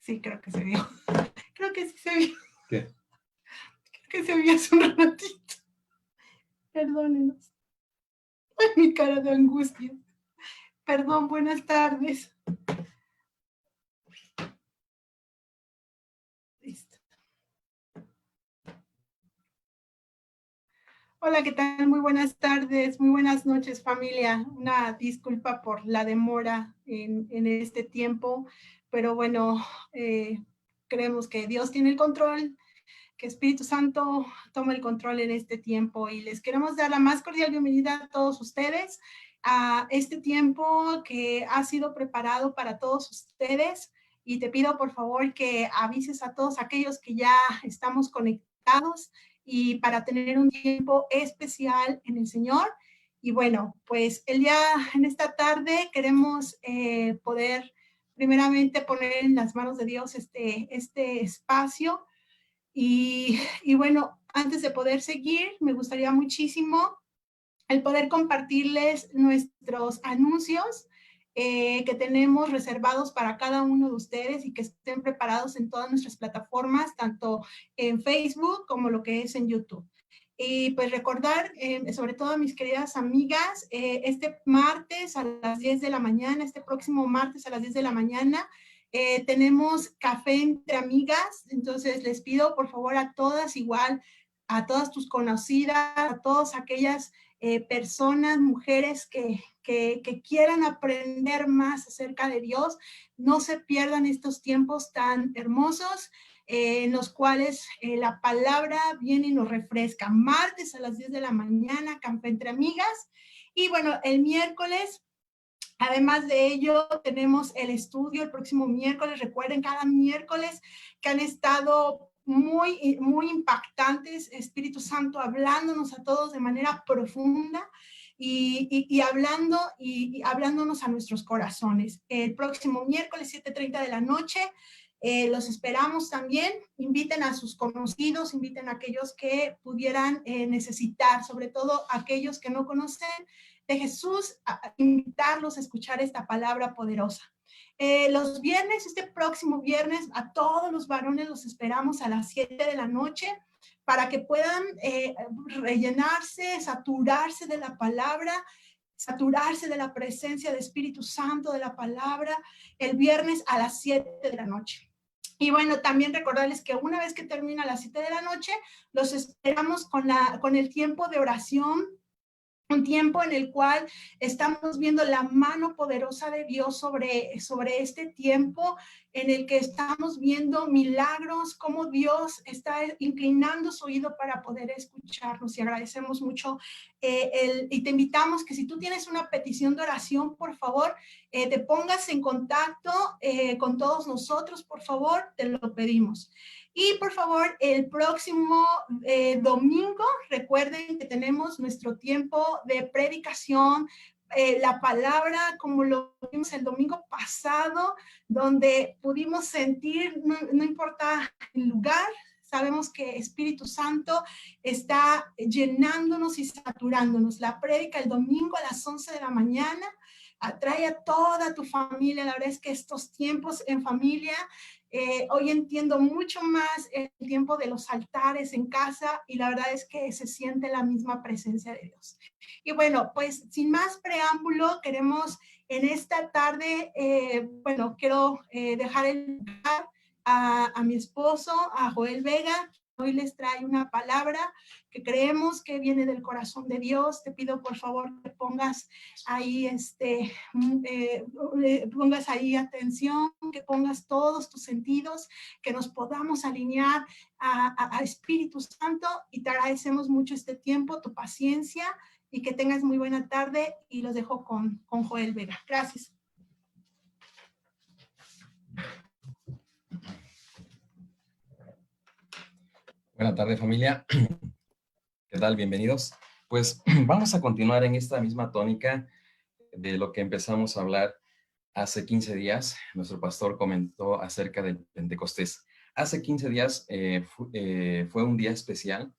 Sí, creo que se vio. Creo que sí se vio. ¿Qué? Creo que se vio hace un ratito. Perdónenos. Ay, mi cara de angustia. Perdón, buenas tardes. Listo. Hola, ¿qué tal? Muy buenas tardes, muy buenas noches, familia. Una disculpa por la demora en este tiempo, pero bueno, creemos que Dios tiene el control, que Espíritu Santo toma el control en este tiempo y les queremos dar la más cordial bienvenida a todos ustedes a este tiempo que ha sido preparado para todos ustedes y te pido por favor que avises a todos aquellos que ya estamos conectados y para tener un tiempo especial en el Señor. Y bueno, pues en esta tarde queremos poder primeramente poner en las manos de Dios este espacio y bueno, antes de poder seguir, me gustaría muchísimo el poder compartirles nuestros anuncios que tenemos reservados para cada uno de ustedes y que estén preparados en todas nuestras plataformas, tanto en Facebook como lo que es en YouTube. Y pues recordar, sobre todo a mis queridas amigas, este martes a las 10 de la mañana, este próximo martes a las 10 de la mañana, tenemos café entre amigas, entonces les pido por favor a todas igual, a todas tus conocidas, a todas aquellas personas, mujeres que quieran aprender más acerca de Dios, no se pierdan estos tiempos tan hermosos en los cuales la palabra viene y nos refresca. Martes a las 10 de la mañana, café entre amigas. Y bueno, el miércoles, además de ello, tenemos el estudio el próximo miércoles. Recuerden, cada miércoles que han estado muy, muy impactantes, Espíritu Santo hablándonos a todos de manera profunda y hablándonos a nuestros corazones. El próximo miércoles, 7:30 de la noche, los esperamos también. Inviten a sus conocidos, inviten a aquellos que pudieran necesitar, sobre todo aquellos que no conocen de Jesús, a invitarlos a escuchar esta palabra poderosa. Los viernes, este próximo viernes, a todos los varones los esperamos a las 7 de la noche para que puedan rellenarse, saturarse de la palabra, saturarse de la presencia del Espíritu Santo, de la palabra, el viernes a las 7 de la noche. Y bueno, también recordarles que una vez que termina a las 7 de la noche, los esperamos con el tiempo de oración, un tiempo en el cual estamos viendo la mano poderosa de Dios sobre este tiempo, en el que estamos viendo milagros, cómo Dios está inclinando su oído para poder escucharnos, y agradecemos mucho y te invitamos que si tú tienes una petición de oración, por favor, te pongas en contacto con todos nosotros, por favor, te lo pedimos. Y por favor, el próximo domingo, recuerden que tenemos nuestro tiempo de predicación, la palabra, como lo vimos el domingo pasado, donde pudimos sentir, no importa el lugar, sabemos que Espíritu Santo está llenándonos y saturándonos. La prédica el domingo a las 11 de la mañana, atrae a toda tu familia. La verdad es que estos tiempos en familia, hoy entiendo mucho más el tiempo de los altares en casa, y la verdad es que se siente la misma presencia de Dios. Y bueno, pues sin más preámbulo, queremos en esta tarde, bueno, quiero dejar el lugar a mi esposo, a Joel Vega. Hoy les trae una palabra que creemos que viene del corazón de Dios. Te pido por favor que pongas ahí, pongas ahí atención, que pongas todos tus sentidos, que nos podamos alinear a Espíritu Santo, y te agradecemos mucho este tiempo, tu paciencia, y que tengas muy buena tarde, y los dejo con Joel Vega. Gracias. Buenas tardes, familia. ¿Qué tal? Bienvenidos. Pues vamos a continuar en esta misma tónica de lo que empezamos a hablar hace 15 días. Nuestro pastor comentó acerca del Pentecostés. Hace 15 días fue un día especial,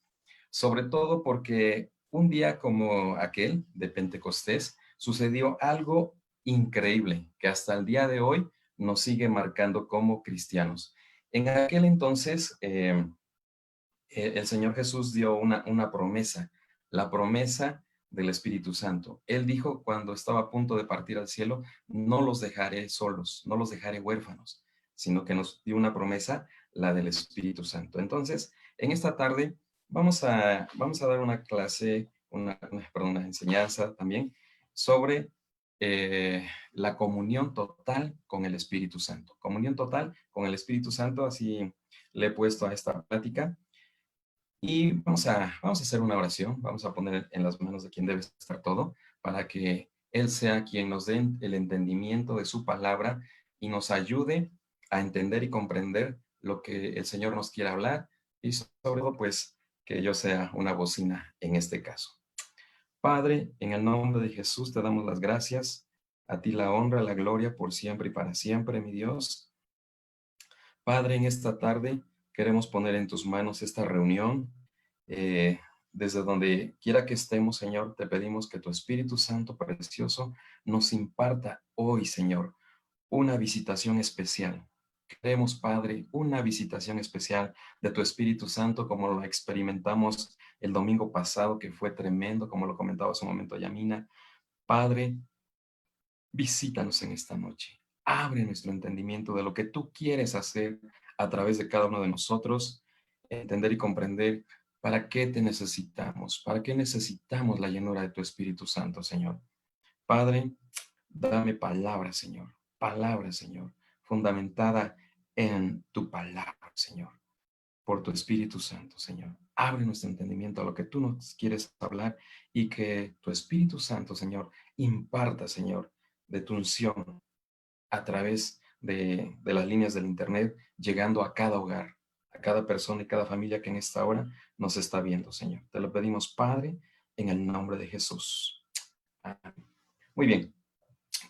sobre todo porque un día como aquel de Pentecostés sucedió algo increíble que hasta el día de hoy nos sigue marcando como cristianos. En aquel entonces, el Señor Jesús dio una promesa, la promesa del Espíritu Santo. Él dijo cuando estaba a punto de partir al cielo, no los dejaré solos, no los dejaré huérfanos, sino que nos dio una promesa, la del Espíritu Santo. Entonces, en esta tarde vamos a dar una clase, perdón, una enseñanza también sobre la comunión total con el Espíritu Santo. Comunión total con el Espíritu Santo, así le he puesto a esta plática. Y vamos a hacer una oración, vamos a poner en las manos de quien debe estar todo, para que Él sea quien nos dé el entendimiento de su palabra y nos ayude a entender y comprender lo que el Señor nos quiere hablar y sobre todo, pues, que yo sea una bocina en este caso. Padre, en el nombre de Jesús te damos las gracias, a ti la honra, la gloria por siempre y para siempre, mi Dios. Padre, en esta tarde queremos poner en tus manos esta reunión. Eh, Desde donde quiera que estemos, Señor, te pedimos que tu Espíritu Santo precioso nos imparta hoy, Señor, una visitación especial. Queremos, Padre, una visitación especial de tu Espíritu Santo, como lo experimentamos el domingo pasado, que fue tremendo, como lo comentaba hace un momento Yamina. Padre, visítanos en esta noche. Abre nuestro entendimiento de lo que tú quieres hacer a través de cada uno de nosotros, entender y comprender para qué te necesitamos, para qué necesitamos la llenura de tu Espíritu Santo, Señor. Padre, dame palabra, Señor, fundamentada en tu palabra, Señor, por tu Espíritu Santo, Señor. Abre nuestro entendimiento a lo que tú nos quieres hablar y que tu Espíritu Santo, Señor, imparta, Señor, de tu unción a través de las líneas del Internet, llegando a cada hogar, a cada persona y cada familia que en esta hora nos está viendo, Señor. Te lo pedimos, Padre, en el nombre de Jesús. Amén. Muy bien,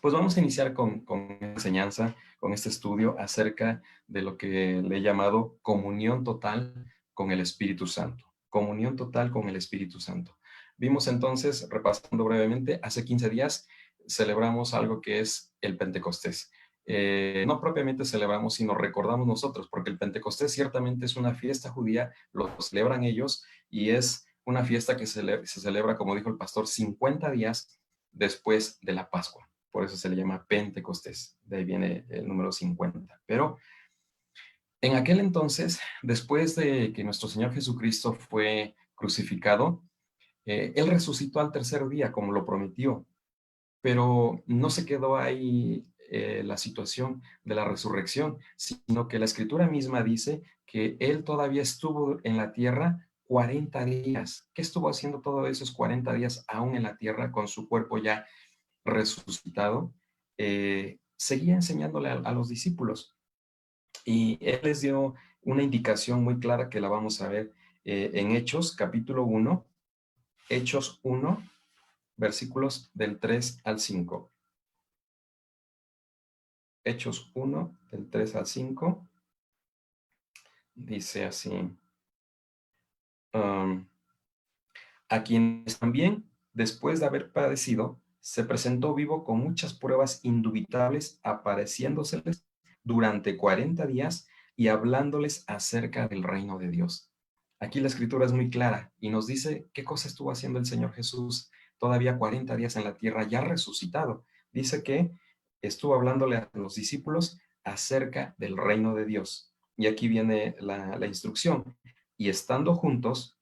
pues vamos a iniciar con enseñanza, con este estudio acerca de lo que le he llamado comunión total con el Espíritu Santo. Comunión total con el Espíritu Santo. Vimos entonces, repasando brevemente, hace 15 días celebramos algo que es el Pentecostés. No propiamente celebramos, sino recordamos nosotros, porque el Pentecostés ciertamente es una fiesta judía, lo celebran ellos, y es una fiesta que se celebra, como dijo el pastor, 50 días después de la Pascua. Por eso se le llama Pentecostés, de ahí viene el número 50. Pero en aquel entonces, después de que nuestro Señor Jesucristo fue crucificado, Él resucitó al tercer día, como lo prometió, pero no se quedó ahí la situación de la resurrección, sino que la Escritura misma dice que Él todavía estuvo en la tierra 40 días. ¿Qué estuvo haciendo todos esos 40 días aún en la tierra con su cuerpo ya resucitado? Seguía enseñándole a los discípulos y él les dio una indicación muy clara que la vamos a ver en Hechos, capítulo 1, Hechos 1, versículos del 3 al 5. Hechos 1, del 3 al 5, dice así, um, a quienes también, después de haber padecido, se presentó vivo con muchas pruebas indubitables, apareciéndoseles durante 40 días y hablándoles acerca del reino de Dios. Aquí la escritura es muy clara y nos dice qué cosa estuvo haciendo el Señor Jesús todavía 40 días en la tierra, ya resucitado. Dice que estuvo hablándole a los discípulos acerca del reino de Dios. Y aquí viene la instrucción. Y estando juntos,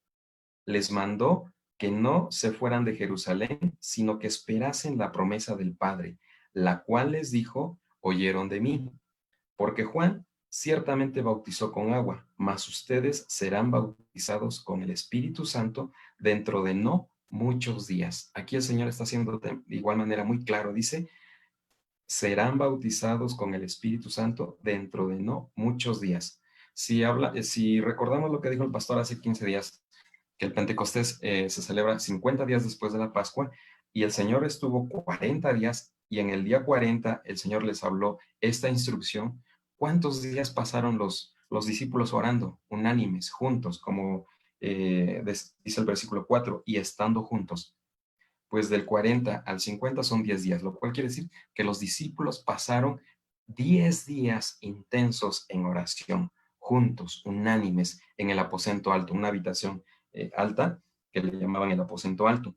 les mandó que no se fueran de Jerusalén, sino que esperasen la promesa del Padre, la cual les dijo, oyeron de mí. Porque Juan ciertamente bautizó con agua, mas ustedes serán bautizados con el Espíritu Santo dentro de no muchos días. Aquí el Señor está haciendo de igual manera muy claro, dice, serán bautizados con el Espíritu Santo dentro de no muchos días. Si recordamos lo que dijo el pastor hace 15 días, que el Pentecostés se celebra 50 días después de la Pascua, y el Señor estuvo 40 días, y en el día 40 el Señor les habló esta instrucción. ¿Cuántos días pasaron los discípulos orando, unánimes, juntos, como dice el versículo 4, y estando juntos? Pues del 40 al 50 son 10 días, lo cual quiere decir que los discípulos pasaron 10 días intensos en oración, juntos, unánimes, en el aposento alto, una habitación alta que le llamaban el aposento alto.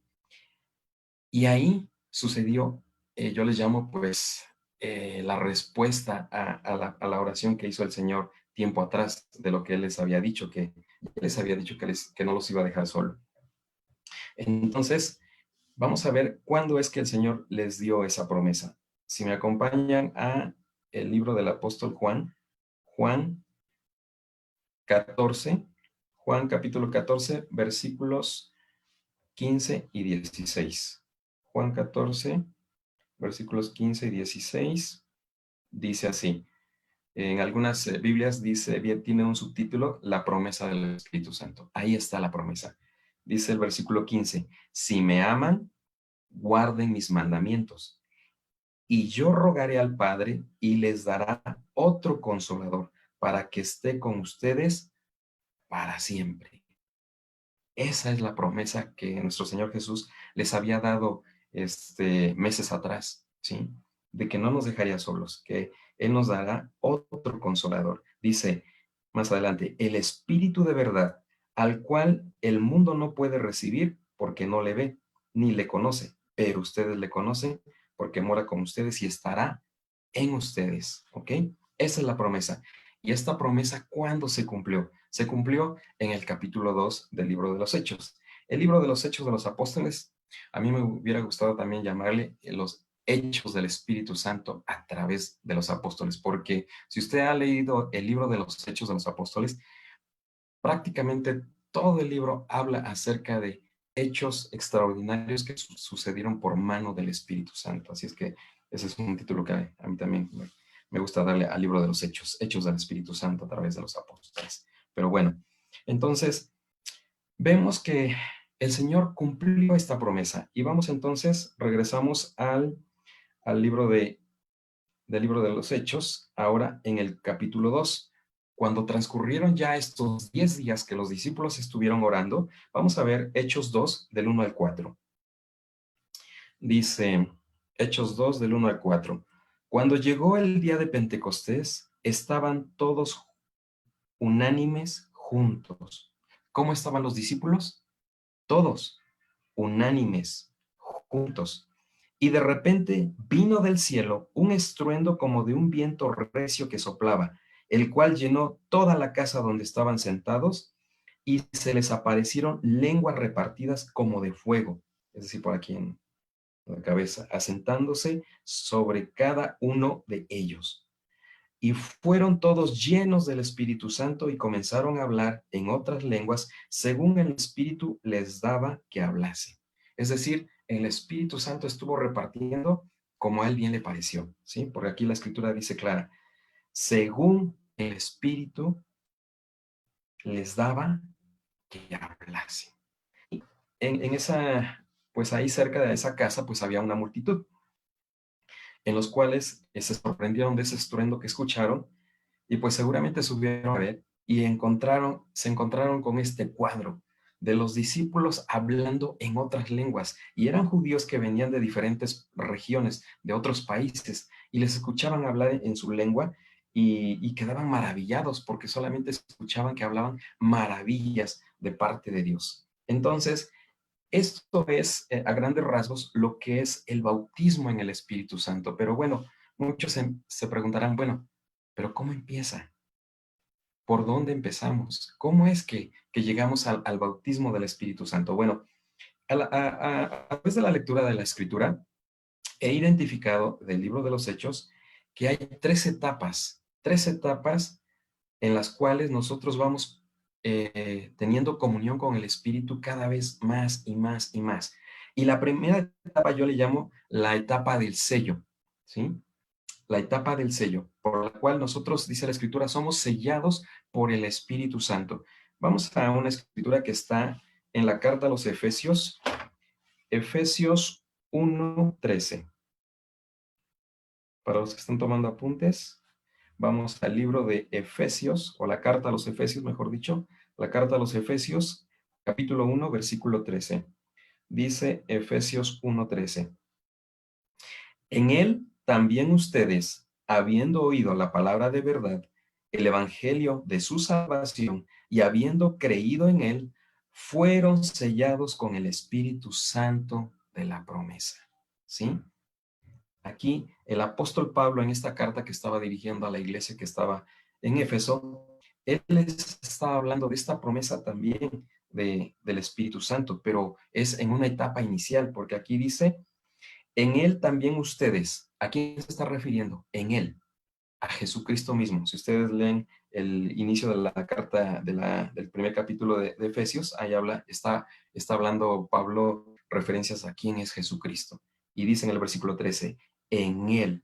Y ahí sucedió, yo les llamo pues la respuesta a la oración que hizo el Señor tiempo atrás de lo que Él les había dicho, que que no los iba a dejar solo. Entonces, vamos a ver cuándo es que el Señor les dio esa promesa. Si me acompañan a el libro del apóstol Juan, Juan 14, Juan capítulo 14, versículos 15 y 16. Juan 14, versículos 15 y 16, dice así. En algunas Biblias dice, bien, tiene un subtítulo, la promesa del Espíritu Santo. Ahí está la promesa. Dice el versículo 15, si me aman, guarden mis mandamientos. Y yo rogaré al Padre y les dará otro consolador para que esté con ustedes para siempre. Esa es la promesa que nuestro Señor Jesús les había dado meses atrás, ¿sí? De que no nos dejaría solos, que Él nos dará otro consolador. Dice más adelante, el Espíritu de verdad, al cual el mundo no puede recibir porque no le ve ni le conoce, pero ustedes le conocen porque mora con ustedes y estará en ustedes, ¿ok? Esa es la promesa. Y esta promesa, ¿cuándo se cumplió? Se cumplió en el capítulo 2 del libro de los Hechos. El libro de los Hechos de los Apóstoles, a mí me hubiera gustado también llamarle los Hechos del Espíritu Santo a través de los apóstoles, porque si usted ha leído el libro de los Hechos de los Apóstoles, prácticamente todo el libro habla acerca de hechos extraordinarios que sucedieron por mano del Espíritu Santo. Así es que ese es un título que a mí también me gusta darle al libro de los hechos, hechos del Espíritu Santo a través de los apóstoles. Pero bueno, entonces vemos que el Señor cumplió esta promesa y vamos entonces, regresamos al libro del libro de los Hechos, ahora en el capítulo 2. Cuando transcurrieron ya estos 10 días que los discípulos estuvieron orando, vamos a ver Hechos 2 del 1 al 4. Dice Hechos 2 del 1 al 4. Cuando llegó el día de Pentecostés, estaban todos unánimes juntos. ¿Cómo estaban los discípulos? Todos unánimes juntos. Y de repente vino del cielo un estruendo como de un viento recio que soplaba, el cual llenó toda la casa donde estaban sentados, y se les aparecieron lenguas repartidas como de fuego, es decir, por aquí en la cabeza, asentándose sobre cada uno de ellos. Y fueron todos llenos del Espíritu Santo y comenzaron a hablar en otras lenguas según el Espíritu les daba que hablase. Es decir, el Espíritu Santo estuvo repartiendo como a él bien le pareció, ¿sí? Porque aquí la Escritura dice clara, según el Espíritu les daba que hablase. En esa, pues ahí cerca de esa casa, pues había una multitud, en los cuales se sorprendieron de ese estruendo que escucharon. Y pues seguramente subieron a ver y se encontraron con este cuadro de los discípulos hablando en otras lenguas. Y eran judíos que venían de diferentes regiones, de otros países, y les escuchaban hablar en su lengua y quedaban maravillados porque solamente escuchaban que hablaban maravillas de parte de Dios. Entonces, esto es a grandes rasgos lo que es el bautismo en el Espíritu Santo. Pero bueno, muchos se preguntarán, bueno, pero ¿cómo empieza? ¿Por dónde empezamos? ¿Cómo es que llegamos al bautismo del Espíritu Santo? Bueno, a través de la lectura de la Escritura, he identificado del libro de los Hechos que hay tres etapas en las cuales nosotros vamos teniendo comunión con el Espíritu cada vez más y más y más. Y la primera etapa yo le llamo la etapa del sello, ¿sí? La etapa del sello, por la cual nosotros, dice la Escritura, somos sellados por el Espíritu Santo. Vamos a una escritura que está en la carta a los Efesios, Efesios 1:13. Para los que están tomando apuntes, vamos al libro de Efesios, o la carta a los Efesios, mejor dicho, la carta a los Efesios, capítulo 1, versículo 13. Dice Efesios 1:13. En él también ustedes, habiendo oído la palabra de verdad, el evangelio de su salvación, y habiendo creído en él, fueron sellados con el Espíritu Santo de la promesa. ¿Sí? Aquí el apóstol Pablo, en esta carta que estaba dirigiendo a la iglesia que estaba en Éfeso, él les está hablando de esta promesa también del Espíritu Santo, pero es en una etapa inicial, porque aquí dice, en él también ustedes, ¿a quién se está refiriendo? En él, a Jesucristo mismo. Si ustedes leen el inicio de la carta del primer capítulo de Efesios, ahí está hablando Pablo referencias a quién es Jesucristo. Y dice en el versículo 13, en él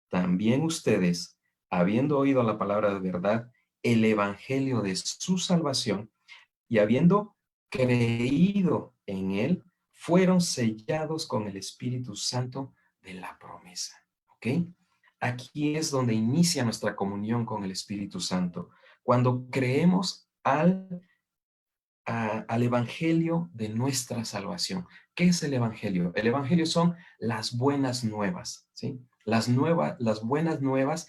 también ustedes, habiendo oído la palabra de verdad, el evangelio de su salvación, y habiendo creído en él, fueron sellados con el Espíritu Santo de la promesa. ¿Ok? Aquí es donde inicia nuestra comunión con el Espíritu Santo. Cuando creemos al Evangelio de nuestra salvación. ¿Qué es el Evangelio? El Evangelio son las buenas nuevas, ¿sí? Las buenas nuevas,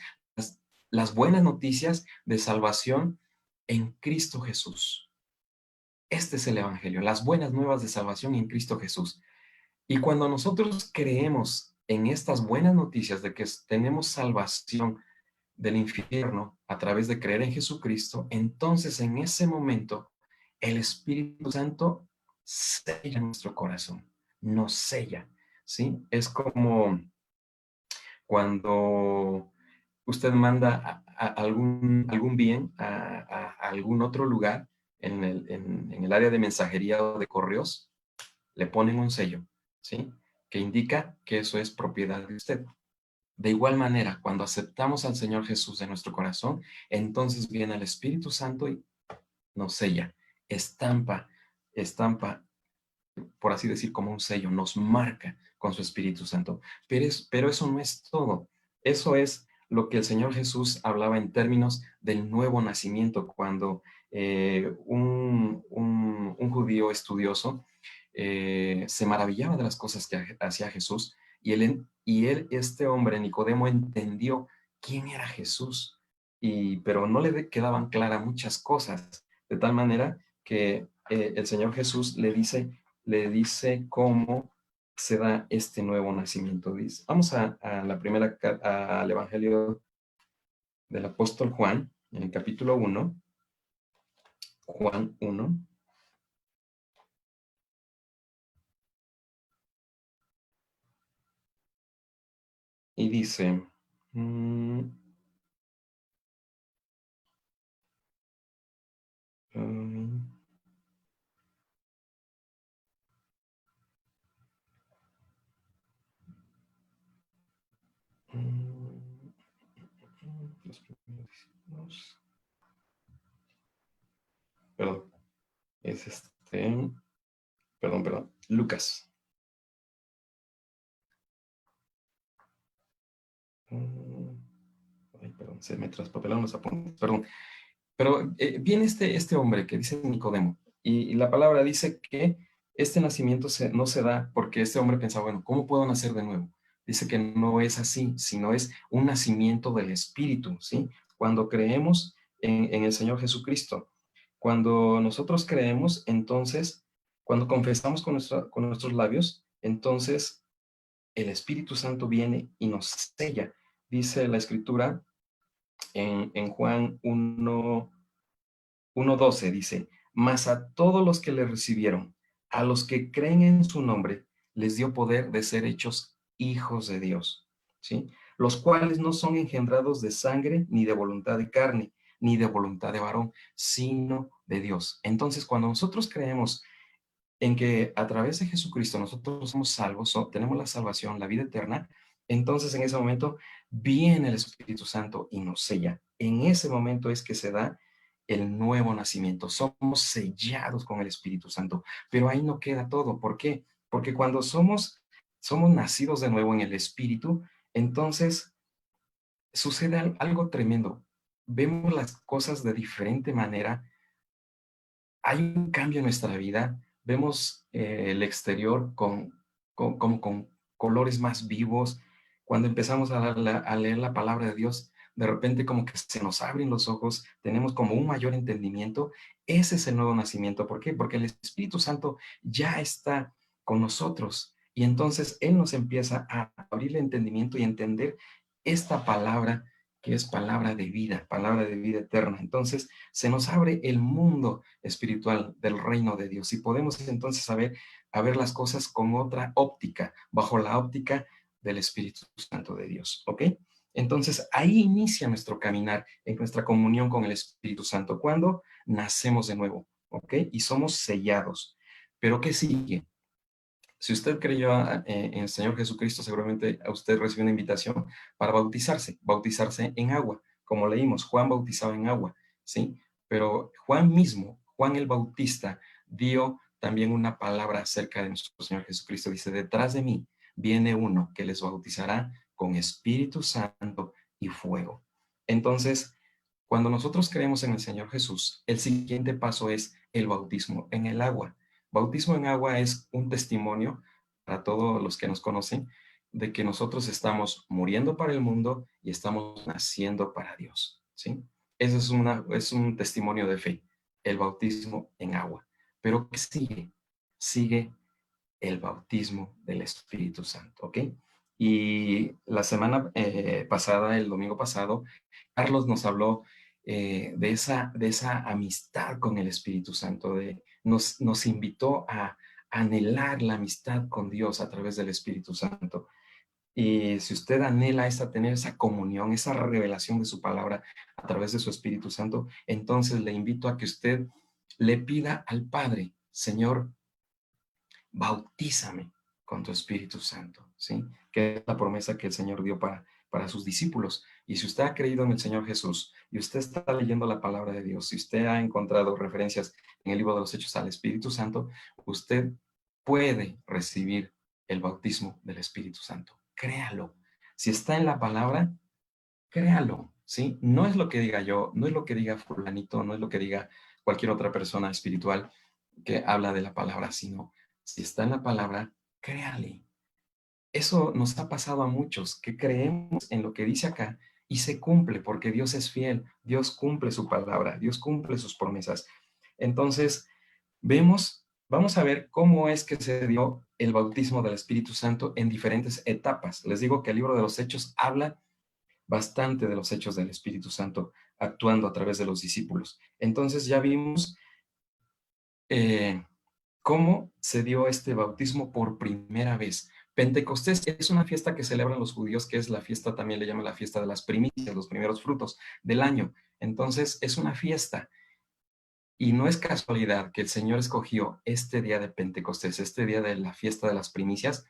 las buenas noticias de salvación en Cristo Jesús. Este es el Evangelio, las buenas nuevas de salvación en Cristo Jesús. Y cuando nosotros creemos en estas buenas noticias de que tenemos salvación del infierno a través de creer en Jesucristo, entonces en ese momento el Espíritu Santo sella nuestro corazón, nos sella, ¿sí? Es como cuando usted manda algún bien a algún otro lugar en el área de mensajería o de correos, le ponen un sello, ¿sí? Que indica que eso es propiedad de usted. De igual manera, cuando aceptamos al Señor Jesús en nuestro corazón, entonces viene el Espíritu Santo y nos sella, estampa, por así decir, como un sello, nos marca con su Espíritu Santo. Pero eso no es todo. Eso es lo que el Señor Jesús hablaba en términos del nuevo nacimiento, cuando un judío estudioso se maravillaba de las cosas que hacía Jesús este hombre, Nicodemo, entendió quién era Jesús, pero no le quedaban claras muchas cosas, de tal manera que el Señor Jesús le dice cómo se da este nuevo nacimiento. Vamos al Evangelio del apóstol Juan, en el capítulo 1, Juan 1. Y dice, los primeros discípulos, perdón, es perdón, Lucas. Ay, perdón, se me traspapelaron los apuntes, perdón. Pero viene este hombre que dice Nicodemo, y la palabra dice que este nacimiento no se da porque este hombre pensaba, bueno, ¿cómo puedo nacer de nuevo? Dice que no es así, sino es un nacimiento del Espíritu, ¿sí? Cuando creemos en el Señor Jesucristo. Cuando nosotros creemos, entonces, cuando confesamos con nuestros labios, entonces el Espíritu Santo viene y nos sella. Dice la Escritura en Juan 1:12 dice, mas a todos los que le recibieron, a los que creen en su nombre, les dio poder de ser hechos hijos de Dios, ¿sí? Los cuales no son engendrados de sangre, ni de voluntad de carne, ni de voluntad de varón, sino de Dios. Entonces, cuando nosotros creemos en que a través de Jesucristo nosotros somos salvos, tenemos la salvación, la vida eterna, entonces en ese momento viene el Espíritu Santo y nos sella. En ese momento es que se da el nuevo nacimiento. Somos sellados con el Espíritu Santo, pero ahí no queda todo. ¿Por qué? Porque cuando somos nacidos de nuevo en el Espíritu, entonces sucede algo tremendo. Vemos las cosas de diferente manera, hay un cambio en nuestra vida, vemos el exterior como con colores más vivos, Cuando empezamos a leer la palabra de Dios, de repente como que se nos abren los ojos, tenemos como un mayor entendimiento. Ese es el nuevo nacimiento. ¿Por qué? Porque el Espíritu Santo ya está con nosotros y entonces Él nos empieza a abrir el entendimiento y entender esta palabra que es palabra de vida eterna. Entonces se nos abre el mundo espiritual del reino de Dios y podemos entonces saber a ver las cosas con otra óptica, bajo la óptica del Espíritu Santo de Dios, ¿ok? Entonces ahí inicia nuestro caminar en nuestra comunión con el Espíritu Santo, cuando nacemos de nuevo, ¿ok? Y somos sellados. Pero ¿qué sigue? Si usted creyó en el Señor Jesucristo, seguramente a usted recibió una invitación para bautizarse en agua, como leímos, Juan bautizaba en agua, ¿sí? Pero Juan mismo, Juan el Bautista, dio también una palabra acerca de nuestro Señor Jesucristo. Dice, detrás de mí viene uno que les bautizará con Espíritu Santo y fuego. Entonces, cuando nosotros creemos en el Señor Jesús, el siguiente paso es el bautismo en el agua. Bautismo en agua es un testimonio para todos los que nos conocen de que nosotros estamos muriendo para el mundo y estamos naciendo para Dios, ¿sí? Eso es un testimonio de fe, el bautismo en agua. Pero ¿qué sigue? Sigue el bautismo del Espíritu Santo, ¿ok? Y la semana pasada, el domingo pasado, Carlos nos habló de esa amistad con el Espíritu Santo, nos invitó a anhelar la amistad con Dios a través del Espíritu Santo. Y si usted anhela tener esa comunión, esa revelación de su palabra a través de su Espíritu Santo, entonces le invito a que usted le pida al Padre, Señor, bautízame con tu Espíritu Santo, ¿sí? Que es la promesa que el Señor dio para sus discípulos. Y si usted ha creído en el Señor Jesús y usted está leyendo la palabra de Dios, si usted ha encontrado referencias en el libro de los Hechos al Espíritu Santo, usted puede recibir el bautismo del Espíritu Santo. Créalo. Si está en la palabra, créalo, ¿sí? No es lo que diga yo, no es lo que diga fulanito, no es lo que diga cualquier otra persona espiritual que habla de la palabra, sino si está en la palabra, créale. Eso nos ha pasado a muchos, que creemos en lo que dice acá y se cumple, porque Dios es fiel, Dios cumple su palabra, Dios cumple sus promesas. Entonces, vamos a ver cómo es que se dio el bautismo del Espíritu Santo en diferentes etapas. Les digo que el libro de los Hechos habla bastante de los hechos del Espíritu Santo actuando a través de los discípulos. Entonces ya vimos eh, cómo se dio este bautismo por primera vez. Pentecostés es una fiesta que celebran los judíos, que es la fiesta, también le llaman la fiesta de las primicias, los primeros frutos del año. Entonces es una fiesta. Y no es casualidad que el Señor escogió este día de Pentecostés, este día de la fiesta de las primicias,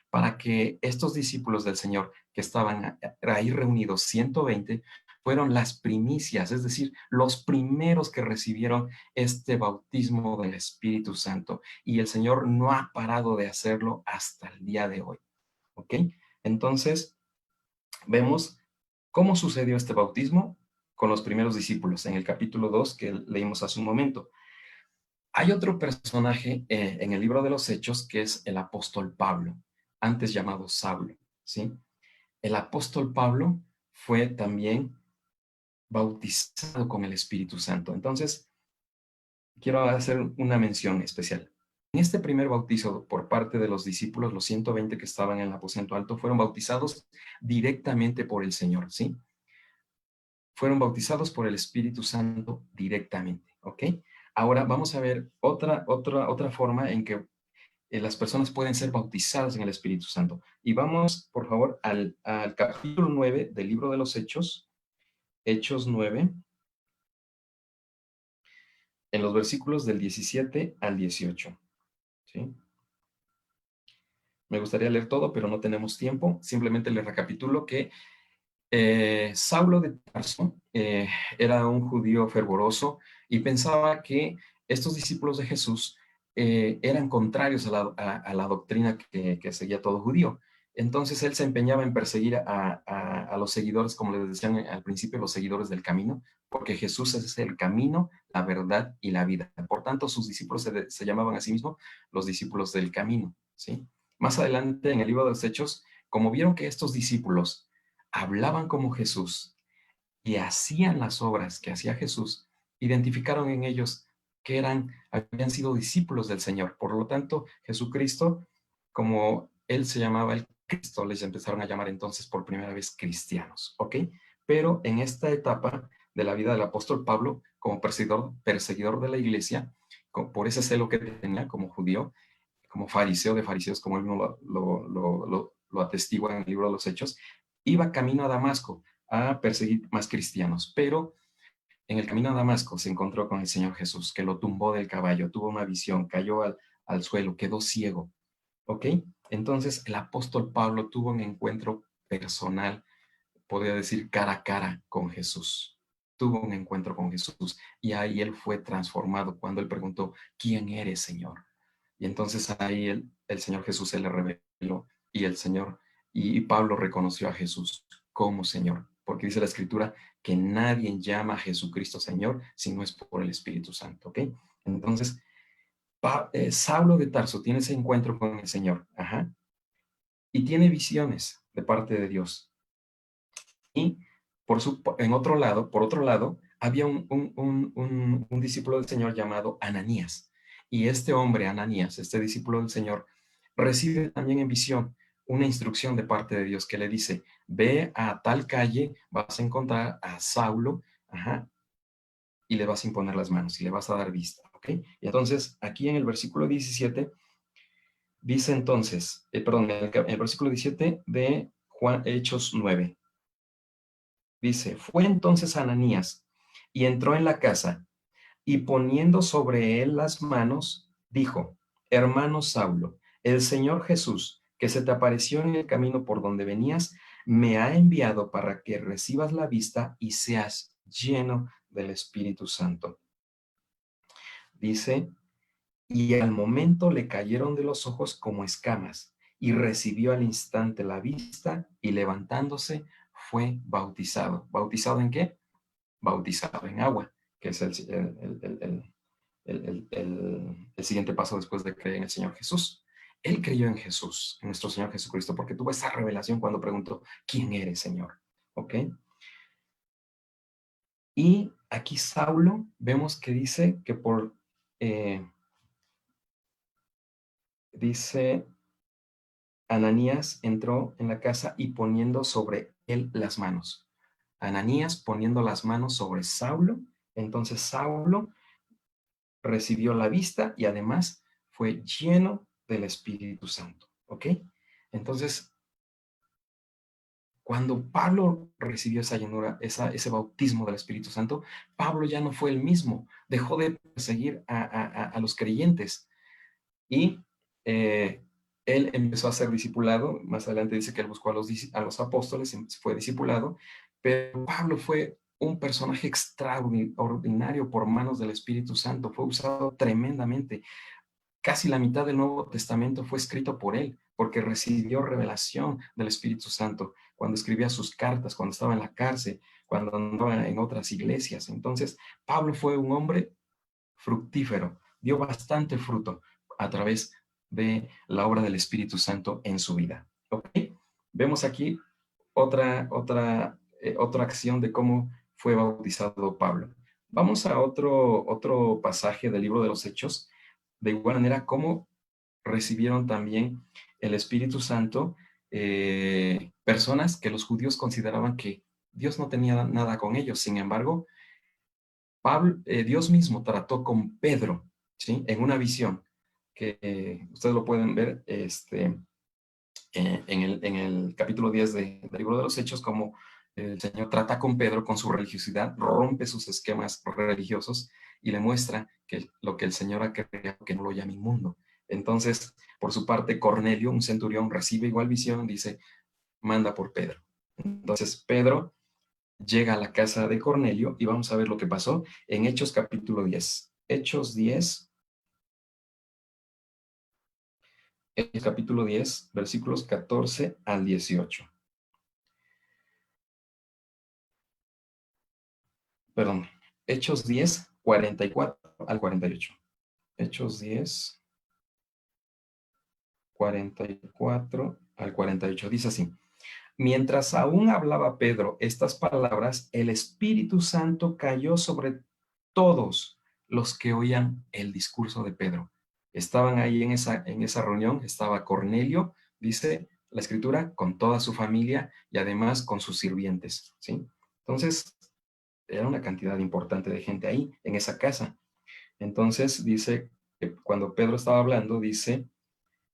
para que estos discípulos del Señor que estaban ahí reunidos, 120, fueron las primicias, es decir, los primeros que recibieron este bautismo del Espíritu Santo. Y el Señor no ha parado de hacerlo hasta el día de hoy. ¿Ok? Entonces, vemos cómo sucedió este bautismo con los primeros discípulos en el capítulo 2 que leímos hace un momento. Hay otro personaje en el libro de los Hechos que es el apóstol Pablo, antes llamado Saulo, ¿sí? El apóstol Pablo fue también bautizado con el Espíritu Santo. Entonces, quiero hacer una mención especial. En este primer bautizo por parte de los discípulos, los 120 que estaban en el aposento alto, fueron bautizados directamente por el Señor, ¿sí? Fueron bautizados por el Espíritu Santo directamente, ¿ok? Ahora vamos a ver otra forma en que las personas pueden ser bautizadas en el Espíritu Santo. Y vamos, por favor, al capítulo 9 del libro de los Hechos, Hechos 9, en los versículos del 17 al 18. ¿Sí? Me gustaría leer todo, pero no tenemos tiempo. Simplemente les recapitulo que Saulo de Tarso era un judío fervoroso y pensaba que estos discípulos de Jesús eran contrarios a la doctrina que seguía todo judío. Entonces él se empeñaba en perseguir a los seguidores, como les decían al principio, los seguidores del camino, porque Jesús es el camino, la verdad y la vida. Por tanto, sus discípulos se llamaban a sí mismos los discípulos del camino, ¿sí? Más adelante, en el libro de los Hechos, como vieron que estos discípulos hablaban como Jesús y hacían las obras que hacía Jesús, identificaron en ellos que habían sido discípulos del Señor. Por lo tanto, Jesucristo, como él se llamaba el Cristo, les empezaron a llamar entonces por primera vez cristianos, ¿ok? Pero en esta etapa de la vida del apóstol Pablo, como perseguidor de la iglesia, por ese celo que tenía como judío, como fariseo de fariseos, como él mismo lo atestigua en el libro de los Hechos, iba camino a Damasco a perseguir más cristianos, pero en el camino a Damasco se encontró con el Señor Jesús, que lo tumbó del caballo, tuvo una visión, cayó al suelo, quedó ciego, ¿ok? Entonces el apóstol Pablo tuvo un encuentro personal, podría decir cara a cara con Jesús. Tuvo un encuentro con Jesús y ahí él fue transformado cuando él preguntó, ¿quién eres, Señor? Y entonces ahí el Señor Jesús se le reveló y el Señor, y Pablo reconoció a Jesús como Señor, porque dice la Escritura que nadie llama a Jesucristo Señor si no es por el Espíritu Santo, ¿ok? Entonces, Saulo de Tarso tiene ese encuentro con el Señor, ajá, y tiene visiones de parte de Dios. Y por otro lado, había un discípulo del Señor llamado Ananías. Y este hombre, Ananías, este discípulo del Señor, recibe también en visión una instrucción de parte de Dios que le dice, ve a tal calle, vas a encontrar a Saulo, ajá, y le vas a imponer las manos y le vas a dar vista, ¿ok? Y entonces, aquí en el versículo 17, dice entonces, perdón, en el versículo 17 de Hechos 9, dice, fue entonces Ananías y entró en la casa y poniendo sobre él las manos, dijo, hermano Saulo, el Señor Jesús, que se te apareció en el camino por donde venías, me ha enviado para que recibas la vista y seas lleno del Espíritu Santo. Dice, y al momento le cayeron de los ojos como escamas, y recibió al instante la vista, y levantándose fue bautizado. ¿Bautizado en qué? Bautizado en agua, que es el siguiente paso después de creer en el Señor Jesús. Él creyó en Jesús, en nuestro Señor Jesucristo, porque tuvo esa revelación cuando preguntó, ¿quién eres, Señor? ¿Ok? Y aquí Saulo, vemos que dice que dice, Ananías entró en la casa y poniendo sobre él las manos. Ananías poniendo las manos sobre Saulo, entonces Saulo recibió la vista y además fue lleno del Espíritu Santo, ¿ok? Entonces, cuando Pablo recibió esa llenura, ese bautismo del Espíritu Santo, Pablo ya no fue el mismo, dejó de perseguir a los creyentes y él empezó a ser discipulado. Más adelante dice que él buscó a los apóstoles, fue discipulado, pero Pablo fue un personaje extraordinario por manos del Espíritu Santo, fue usado tremendamente. Casi la mitad del Nuevo Testamento fue escrito por él, porque recibió revelación del Espíritu Santo cuando escribía sus cartas, cuando estaba en la cárcel, cuando andaba en otras iglesias. Entonces, Pablo fue un hombre fructífero, dio bastante fruto a través de la obra del Espíritu Santo en su vida. ¿Ok? Vemos aquí otra acción de cómo fue bautizado Pablo. Vamos a otro pasaje del libro de los Hechos, de igual manera cómo recibieron también el Espíritu Santo personas que los judíos consideraban que Dios no tenía nada con ellos. Sin embargo, Dios mismo trató con Pedro, ¿sí? En una visión que ustedes lo pueden ver en el capítulo 10 del libro de los Hechos, como el Señor trata con Pedro con su religiosidad, rompe sus esquemas religiosos y le muestra que lo que el Señor ha creado, que no lo llama inmundo. Entonces, por su parte, Cornelio, un centurión, recibe igual visión, dice, manda por Pedro. Entonces, Pedro llega a la casa de Cornelio y vamos a ver lo que pasó en Hechos capítulo 10. Hechos 10, capítulo 10, versículos 14 al 18. Perdón, Hechos 10, 44 al 48. Hechos 10, 44 al 48. Dice así: mientras aún hablaba Pedro estas palabras, el Espíritu Santo cayó sobre todos los que oían el discurso de Pedro. Estaban ahí en esa reunión, estaba Cornelio, dice la escritura, con toda su familia y además con sus sirvientes, ¿sí? Entonces, era una cantidad importante de gente ahí, en esa casa. Entonces, dice que cuando Pedro estaba hablando, dice,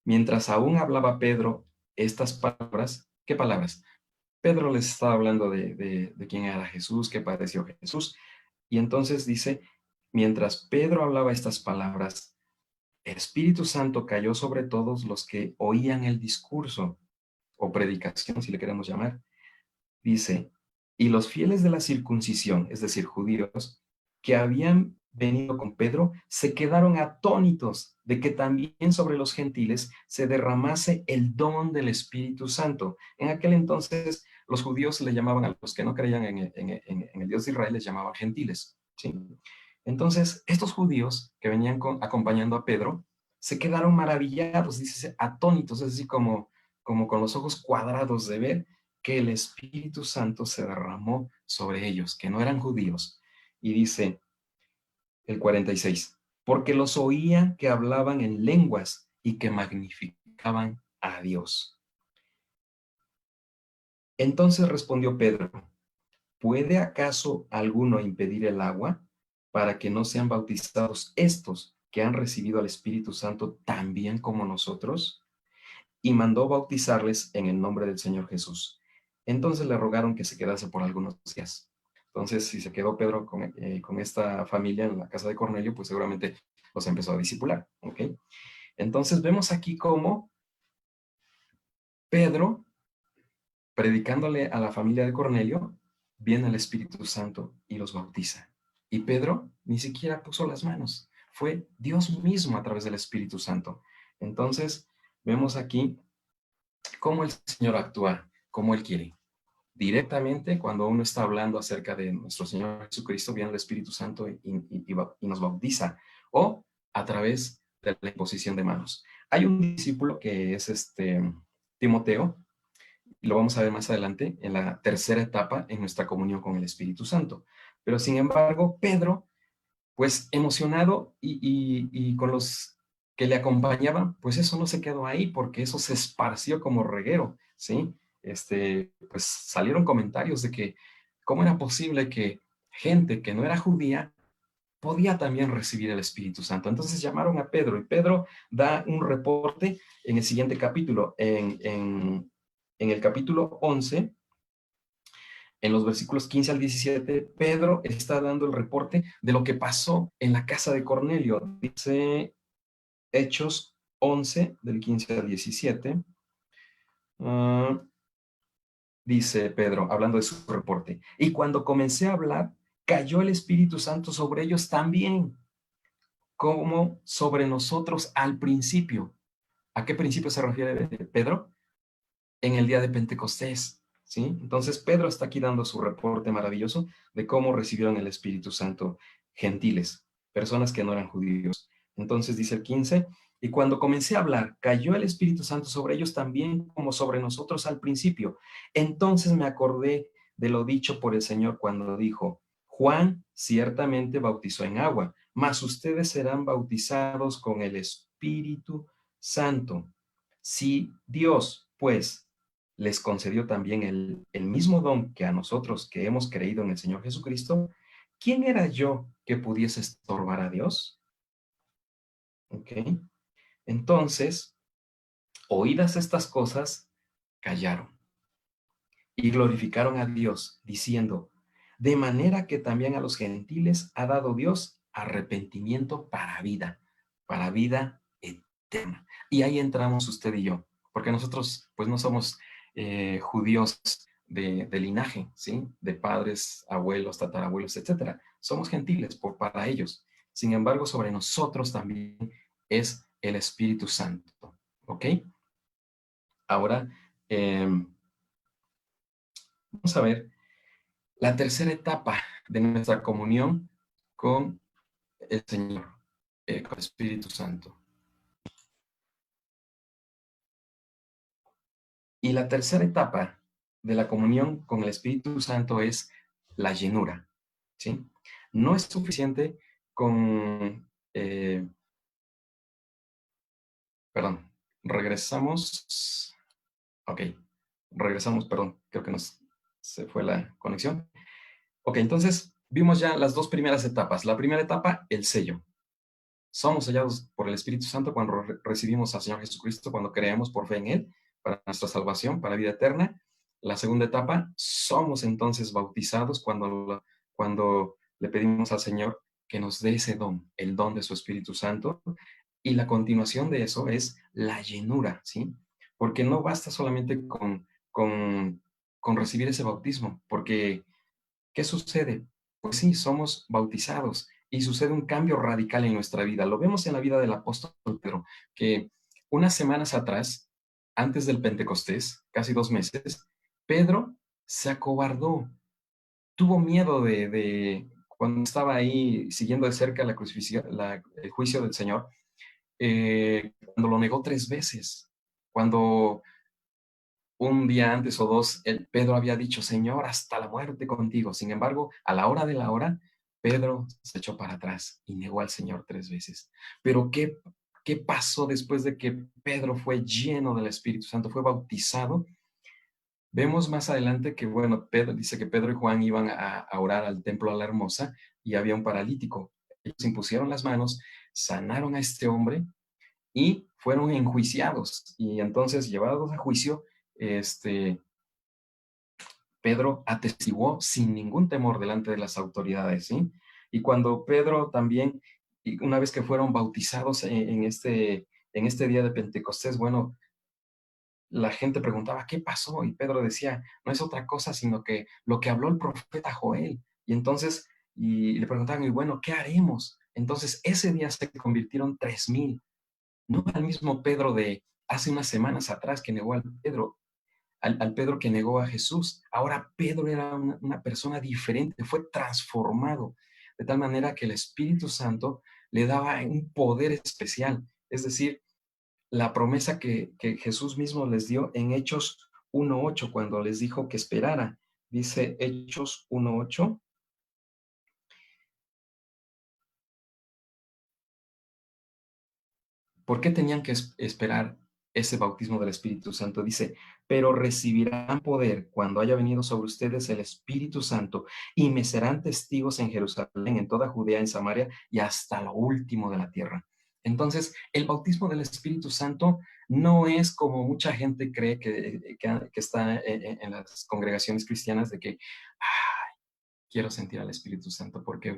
mientras aún hablaba Pedro estas palabras, ¿qué palabras? Pedro les estaba hablando de quién era Jesús, qué padeció Jesús. Y entonces dice, mientras Pedro hablaba estas palabras, el Espíritu Santo cayó sobre todos los que oían el discurso o predicación, si le queremos llamar. Dice, y los fieles de la circuncisión, es decir, judíos, que habían venido con Pedro, se quedaron atónitos de que también sobre los gentiles se derramase el don del Espíritu Santo. En aquel entonces, los judíos le llamaban a los que no creían en el Dios de Israel, les llamaban gentiles, ¿sí? Entonces, estos judíos que venían acompañando a Pedro, se quedaron maravillados, dice, atónitos, es decir, como con los ojos cuadrados de ver que el Espíritu Santo se derramó sobre ellos, que no eran judíos. Y dice el 46, porque los oían que hablaban en lenguas y que magnificaban a Dios. Entonces respondió Pedro, ¿puede acaso alguno impedir el agua para que no sean bautizados estos que han recibido al Espíritu Santo también como nosotros? Y mandó bautizarles en el nombre del Señor Jesús. Entonces le rogaron que se quedase por algunos días. Entonces, si se quedó Pedro con esta familia en la casa de Cornelio, pues seguramente los empezó a discipular, ¿ok? Entonces vemos aquí cómo Pedro, predicándole a la familia de Cornelio, viene el Espíritu Santo y los bautiza. Y Pedro ni siquiera puso las manos, fue Dios mismo a través del Espíritu Santo. Entonces, vemos aquí cómo el Señor actúa, como Él quiere. Directamente, cuando uno está hablando acerca de nuestro Señor Jesucristo, viene el Espíritu Santo y nos bautiza, o a través de la imposición de manos. Hay un discípulo que es Timoteo, y lo vamos a ver más adelante, en la tercera etapa en nuestra comunión con el Espíritu Santo. Pero sin embargo, Pedro, pues emocionado y con los que le acompañaban, pues eso no se quedó ahí, porque eso se esparció como reguero, ¿sí? Pues salieron comentarios de que cómo era posible que gente que no era judía podía también recibir el Espíritu Santo. Entonces llamaron a Pedro y Pedro da un reporte en el siguiente capítulo, en el capítulo 11, en los versículos 15 al 17, Pedro está dando el reporte de lo que pasó en la casa de Cornelio. Dice Hechos 11, del 15 al 17. Dice Pedro, hablando de su reporte, y cuando comencé a hablar, cayó el Espíritu Santo sobre ellos también, como sobre nosotros al principio. ¿A qué principio se refiere Pedro? En el día de Pentecostés, ¿sí? Entonces Pedro está aquí dando su reporte maravilloso de cómo recibieron el Espíritu Santo gentiles, personas que no eran judíos. Entonces dice el 15, y cuando comencé a hablar, cayó el Espíritu Santo sobre ellos también como sobre nosotros al principio. Entonces me acordé de lo dicho por el Señor cuando dijo, Juan ciertamente bautizó en agua, mas ustedes serán bautizados con el Espíritu Santo. Si Dios, pues, les concedió también el mismo don que a nosotros que hemos creído en el Señor Jesucristo, ¿quién era yo que pudiese estorbar a Dios? ¿Ok? Entonces, oídas estas cosas, callaron y glorificaron a Dios, diciendo, de manera que también a los gentiles ha dado Dios arrepentimiento para vida eterna. Y ahí entramos usted y yo, porque nosotros pues no somos judíos de linaje, ¿sí? De padres, abuelos, tatarabuelos, etcétera. Somos gentiles para ellos. Sin embargo, sobre nosotros también es el Espíritu Santo, ¿ok? Ahora, vamos a ver la tercera etapa de nuestra comunión con el Señor, con el Espíritu Santo. Y la tercera etapa de la comunión con el Espíritu Santo es la llenura, ¿sí? No es suficiente con, perdón, regresamos, ok, regresamos, perdón, creo que se fue la conexión. Ok, entonces vimos ya las dos primeras etapas. La primera etapa, el sello. Somos sellados por el Espíritu Santo cuando recibimos al Señor Jesucristo, cuando creemos por fe en Él, para nuestra salvación, para vida eterna. La segunda etapa, somos entonces bautizados cuando le pedimos al Señor que nos dé ese don, el don de su Espíritu Santo. Y la continuación de eso es la llenura, ¿sí? Porque no basta solamente con recibir ese bautismo, porque ¿qué sucede? Pues sí, somos bautizados y sucede un cambio radical en nuestra vida. Lo vemos en la vida del apóstol Pedro, que unas semanas atrás, antes del Pentecostés, casi 2 meses, Pedro se acobardó, tuvo miedo cuando estaba ahí siguiendo de cerca la crucifixión, el juicio del Señor, cuando lo negó 3 veces, cuando un día antes o dos, Pedro había dicho, Señor, hasta la muerte contigo. Sin embargo, a la hora de la hora, Pedro se echó para atrás y negó al Señor 3 veces. Pero ¿qué pasó después de que Pedro fue lleno del Espíritu Santo, fue bautizado? Vemos más adelante que, bueno, Pedro dice que Pedro y Juan iban a orar al templo a la Hermosa y había un paralítico. Ellos impusieron las manos, sanaron a este hombre y fueron enjuiciados. Y entonces, llevados a juicio, Pedro atestiguó sin ningún temor delante de las autoridades, ¿sí? Y cuando Pedro también, y una vez que fueron bautizados en este día de Pentecostés, bueno, la gente preguntaba, ¿qué pasó? Y Pedro decía, no es otra cosa, sino que lo que habló el profeta Joel. Y entonces, y le preguntaban, y bueno, ¿qué haremos? Entonces, ese día se convirtieron 3,000, no al mismo Pedro de hace unas semanas atrás que negó al Pedro que negó a Jesús. Ahora Pedro era una persona diferente, fue transformado, de tal manera que el Espíritu Santo le daba un poder especial. Es decir, la promesa que Jesús mismo les dio en Hechos 1:8, cuando les dijo que esperara. Dice Hechos 1:8. ¿Por qué tenían que esperar ese bautismo del Espíritu Santo? Dice, pero recibirán poder cuando haya venido sobre ustedes el Espíritu Santo y me serán testigos en Jerusalén, en toda Judea, en Samaria y hasta lo último de la tierra. Entonces, el bautismo del Espíritu Santo no es como mucha gente cree que está en las congregaciones cristianas de que quiero sentir al Espíritu Santo porque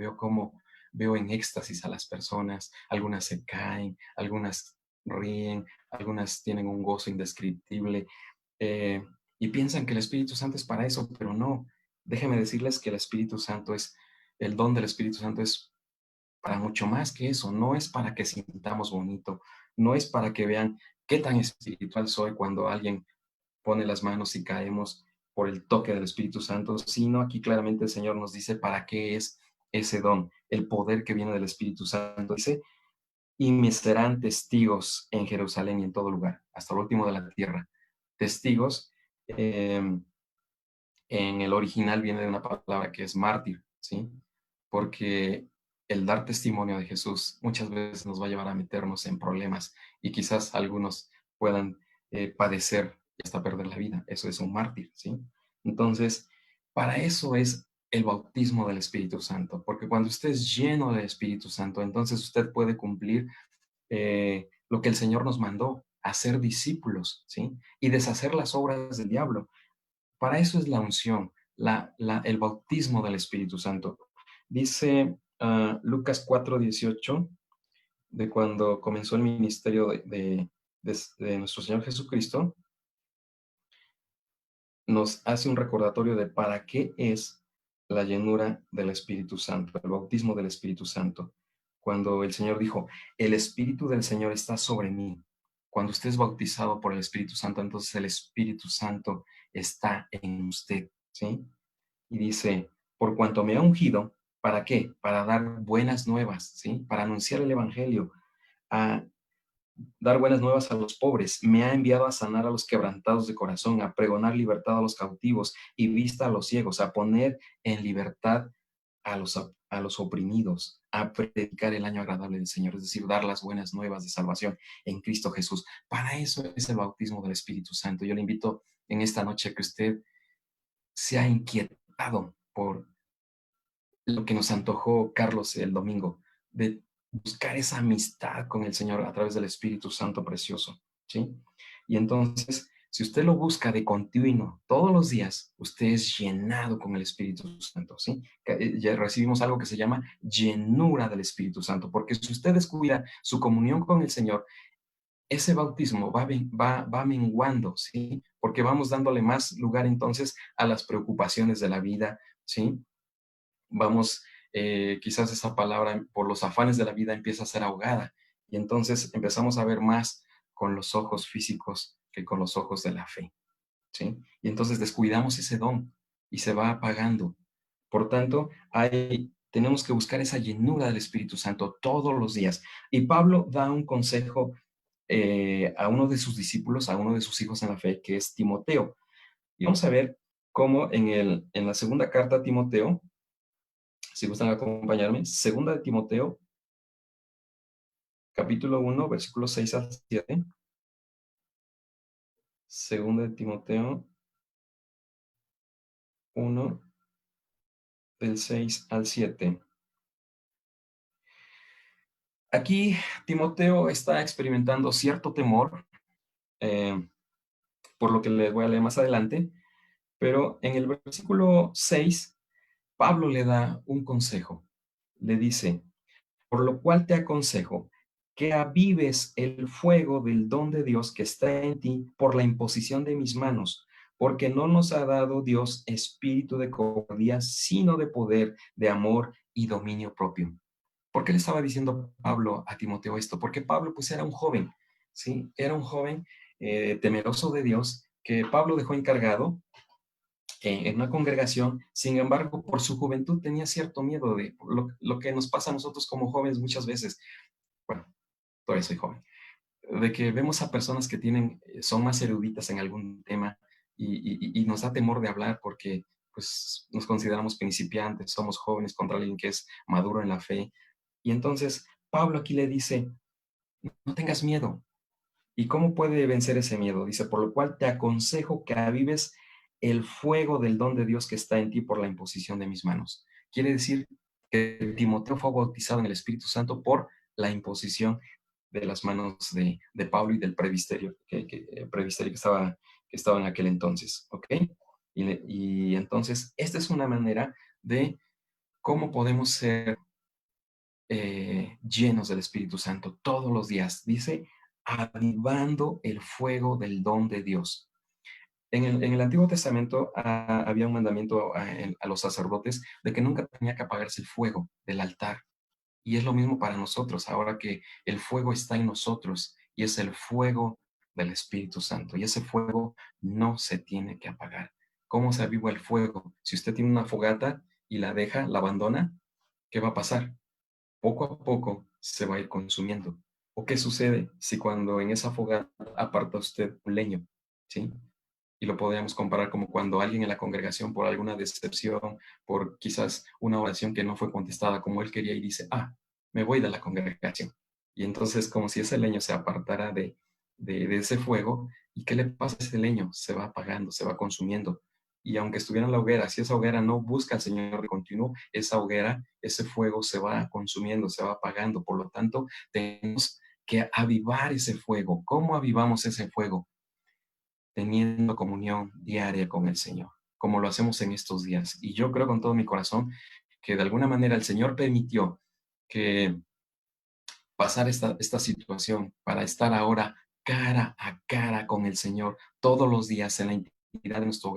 veo en éxtasis a las personas, algunas se caen, algunas ríen, algunas tienen un gozo indescriptible, eh, y piensan que el Espíritu Santo es para eso, pero no. Déjenme decirles que el don del Espíritu Santo es para mucho más que eso. No es para que sintamos bonito, no es para que vean qué tan espiritual soy cuando alguien pone las manos y caemos por el toque del Espíritu Santo, sino aquí claramente el Señor nos dice para qué es ese don, el poder que viene del Espíritu Santo. Dice, y me serán testigos en Jerusalén y en todo lugar, hasta lo último de la tierra. Testigos, eh, en el original viene de una palabra que es mártir, ¿sí? Porque el dar testimonio de Jesús muchas veces nos va a llevar a meternos en problemas y quizás algunos puedan padecer y hasta perder la vida. Eso es un mártir, ¿sí? Entonces, para eso es el bautismo del Espíritu Santo, porque cuando usted es lleno del Espíritu Santo, entonces usted puede cumplir lo que el Señor nos mandó, hacer discípulos, ¿sí? Y deshacer las obras del diablo. Para eso es la unción, el bautismo del Espíritu Santo. Dice Lucas 4:18, de cuando comenzó el ministerio de nuestro Señor Jesucristo, nos hace un recordatorio de para qué es la llenura del Espíritu Santo, el bautismo del Espíritu Santo. Cuando el Señor dijo, el Espíritu del Señor está sobre mí. Cuando usted es bautizado por el Espíritu Santo, entonces el Espíritu Santo está en usted, ¿sí? Y dice, por cuanto me ha ungido, ¿para qué? Para dar buenas nuevas, ¿sí? Para anunciar el Evangelio, a dar buenas nuevas a los pobres, me ha enviado a sanar a los quebrantados de corazón, a pregonar libertad a los cautivos y vista a los ciegos, a poner en libertad a los oprimidos, a predicar el año agradable del Señor, es decir, dar las buenas nuevas de salvación en Cristo Jesús. Para eso es el bautismo del Espíritu Santo. Yo le invito en esta noche a que usted sea inquietado por lo que nos antojó Carlos el domingo, de buscar esa amistad con el Señor a través del Espíritu Santo precioso, ¿sí? Y entonces, si usted lo busca de continuo todos los días, usted es llenado con el Espíritu Santo, ¿sí? Ya recibimos algo que se llama llenura del Espíritu Santo, porque si usted descuida su comunión con el Señor, ese bautismo va menguando, ¿sí? Porque vamos dándole más lugar entonces a las preocupaciones de la vida, ¿sí? Vamos, quizás esa palabra por los afanes de la vida empieza a ser ahogada y entonces empezamos a ver más con los ojos físicos que con los ojos de la fe, ¿sí? Y entonces descuidamos ese don y se va apagando. Por tanto, tenemos que buscar esa llenura del Espíritu Santo todos los días. Y Pablo da un consejo a uno de sus discípulos, a uno de sus hijos en la fe, que es Timoteo. Y vamos a ver cómo en la segunda carta a Timoteo, si gustan acompañarme, segunda de Timoteo, capítulo 1, versículos 6 al 7. Segunda de Timoteo 1, del 6 al 7. Aquí Timoteo está experimentando cierto temor, eh, por lo que les voy a leer más adelante, pero en el versículo 6, Pablo le da un consejo. Le dice, por lo cual te aconsejo que avives el fuego del don de Dios que está en ti por la imposición de mis manos, porque no nos ha dado Dios espíritu de cobardía, sino de poder, de amor y dominio propio. ¿Por qué le estaba diciendo Pablo a Timoteo esto? Porque Pablo pues era un joven, ¿sí? Era un joven temeroso de Dios que Pablo dejó encargado en una congregación. Sin embargo, por su juventud tenía cierto miedo de lo que nos pasa a nosotros como jóvenes muchas veces. Bueno, todavía soy joven, de que vemos a personas que son más eruditas en algún tema y nos da temor de hablar porque pues nos consideramos principiantes, somos jóvenes contra alguien que es maduro en la fe. Y entonces Pablo aquí le dice, no tengas miedo. ¿Y cómo puede vencer ese miedo? Dice, por lo cual te aconsejo que avives el fuego del don de Dios que está en ti por la imposición de mis manos. Quiere decir que Timoteo fue bautizado en el Espíritu Santo por la imposición de las manos de Pablo y del presbiterio que estaba en aquel entonces, ¿ok? Y entonces, esta es una manera de cómo podemos ser llenos del Espíritu Santo todos los días. Dice, avivando el fuego del don de Dios. En el Antiguo Testamento había un mandamiento a los sacerdotes de que nunca tenía que apagarse el fuego del altar. Y es lo mismo para nosotros, ahora que el fuego está en nosotros y es el fuego del Espíritu Santo. Y ese fuego no se tiene que apagar. ¿Cómo se aviva el fuego? Si usted tiene una fogata y la deja, la abandona, ¿qué va a pasar? Poco a poco se va a ir consumiendo. ¿O qué sucede si cuando en esa fogata aparta usted un leño? ¿Sí? Y lo podríamos comparar como cuando alguien en la congregación por alguna decepción, por quizás una oración que no fue contestada como él quería y dice, me voy de la congregación. Y entonces como si ese leño se apartara de ese fuego, ¿y qué le pasa a ese leño? Se va apagando, se va consumiendo. Y aunque estuviera en la hoguera, si esa hoguera no busca al Señor de continuo, esa hoguera, ese fuego se va consumiendo, se va apagando. Por lo tanto, tenemos que avivar ese fuego. ¿Cómo avivamos ese fuego? Teniendo comunión diaria con el Señor, como lo hacemos en estos días. Y yo creo con todo mi corazón que de alguna manera el Señor permitió que pasara esta situación para estar ahora cara a cara con el Señor todos los días en la intimidad de nuestro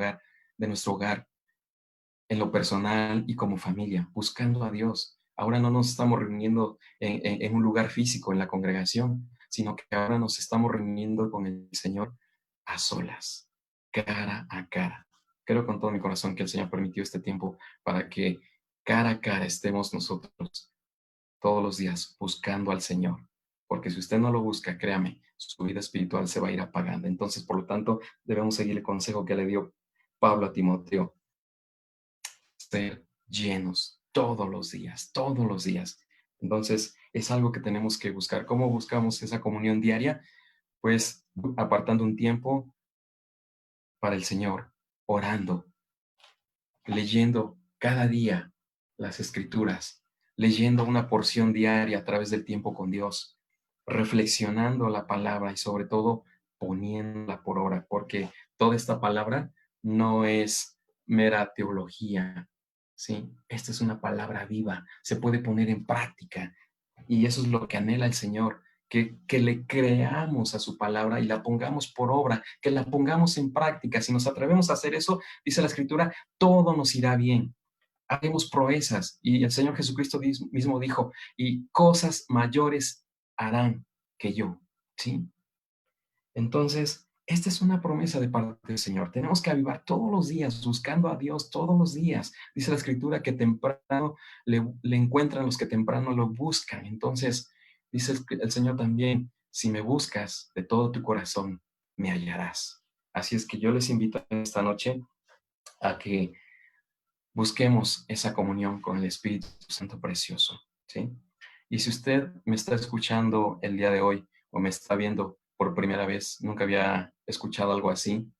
hogar, en lo personal y como familia, buscando a Dios. Ahora no nos estamos reuniendo en un lugar físico, en la congregación, sino que ahora nos estamos reuniendo con el Señor a solas, cara a cara. Creo con todo mi corazón que el Señor permitió este tiempo para que cara a cara estemos nosotros todos los días buscando al Señor, porque si usted no lo busca, créame, su vida espiritual se va a ir apagando. Entonces, por lo tanto, debemos seguir el consejo que le dio Pablo a Timoteo, ser llenos todos los días, todos los días. Entonces, es algo que tenemos que buscar. ¿Cómo buscamos esa comunión diaria? Pues apartando un tiempo para el Señor, orando, leyendo cada día las escrituras, leyendo una porción diaria a través del tiempo con Dios, reflexionando la palabra y sobre todo poniéndola por obra, porque toda esta palabra no es mera teología, ¿sí? Esta es una palabra viva, se puede poner en práctica y eso es lo que anhela el Señor, que le creamos a su palabra y la pongamos por obra, que la pongamos en práctica. Si nos atrevemos a hacer eso, dice la Escritura, todo nos irá bien. Haremos proezas. Y el Señor Jesucristo mismo dijo, y cosas mayores harán que yo. ¿Sí? Entonces, esta es una promesa de parte del Señor. Tenemos que avivar todos los días, buscando a Dios todos los días. Dice la Escritura que temprano le encuentran los que temprano lo buscan. Entonces, dice el Señor también, si me buscas de todo tu corazón, me hallarás. Así es que yo les invito esta noche a que busquemos esa comunión con el Espíritu Santo precioso, ¿sí? Y si usted me está escuchando el día de hoy o me está viendo por primera vez, nunca había escuchado algo así,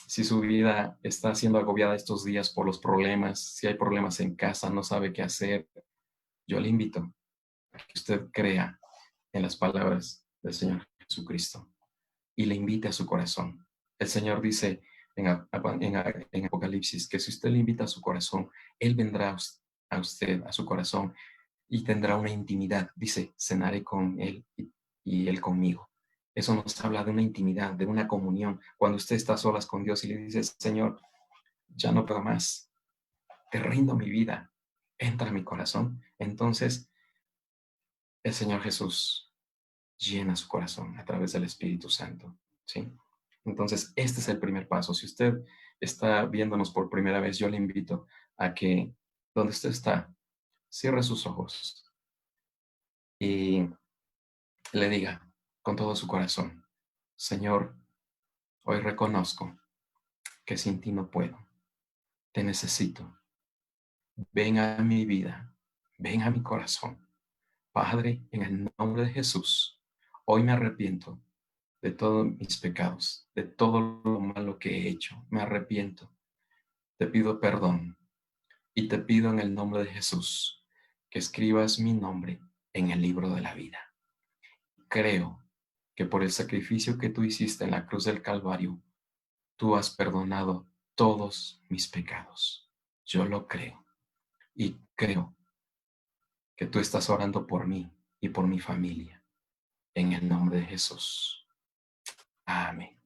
si su vida está siendo agobiada estos días por los problemas, si hay problemas en casa, no sabe qué hacer, yo le invito a que usted crea en las palabras del Señor Jesucristo y le invite a su corazón. El Señor dice en Apocalipsis que si usted le invita a su corazón, Él vendrá a usted, a su corazón, y tendrá una intimidad. Dice, cenaré con Él y Él conmigo. Eso nos habla de una intimidad, de una comunión. Cuando usted está a solas con Dios y le dice, Señor, ya no puedo más, te rindo mi vida, entra a mi corazón. Entonces, el Señor Jesús llena su corazón a través del Espíritu Santo, ¿sí? Entonces, este es el primer paso. Si usted está viéndonos por primera vez, yo le invito a que donde usted está, cierre sus ojos y le diga con todo su corazón, Señor, hoy reconozco que sin ti no puedo, te necesito. Ven a mi vida, ven a mi corazón. Padre, en el nombre de Jesús, hoy me arrepiento de todos mis pecados, de todo lo malo que he hecho. Me arrepiento. Te pido perdón y te pido en el nombre de Jesús que escribas mi nombre en el libro de la vida. Creo que por el sacrificio que tú hiciste en la cruz del Calvario, tú has perdonado todos mis pecados. Yo lo creo y creo que tú estás orando por mí y por mi familia. En el nombre de Jesús. Amén.